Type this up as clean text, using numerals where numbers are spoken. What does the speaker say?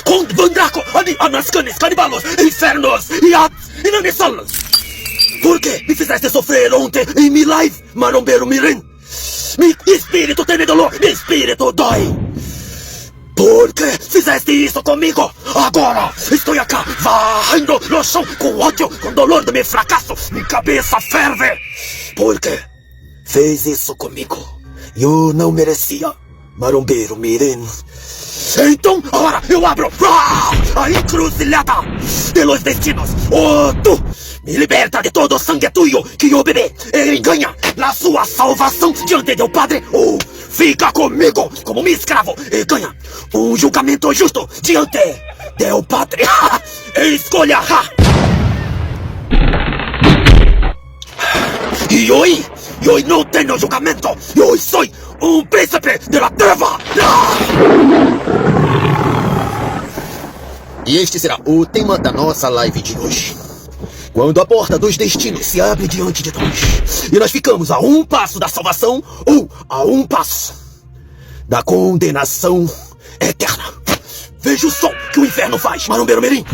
Conde Vandraco, Ani, Anascanes, Canibalos, Infernos, e Nanisalas. Por que me fizeste sofrer ontem em mi live, marombeiro mirim? Mi espírito tem dolor, mi espírito dói. Por que fizeste isso comigo? Agora estou aqui, varrendo no chão com ódio, com dolor do meu fracasso. Minha cabeça ferve. Por que fez isso comigo? Eu não merecia, marombeiro mirim. Então, agora eu abro a encruzilhada de los destinos. Tu me liberta de todo o sangue tuyo que eu bebi e ganha na sua salvação diante do Padre. Ou fica comigo como meu escravo e ganha julgamento justo diante do Padre. Escolha. E hoje não tenho julgamento. Eu sou príncipe da treva. E este será o tema da nossa live de hoje. Quando a porta dos destinos se abre diante de nós e nós ficamos a um passo da salvação ou a um passo da condenação eterna. Veja o som que o inferno faz, marombeiro mirim.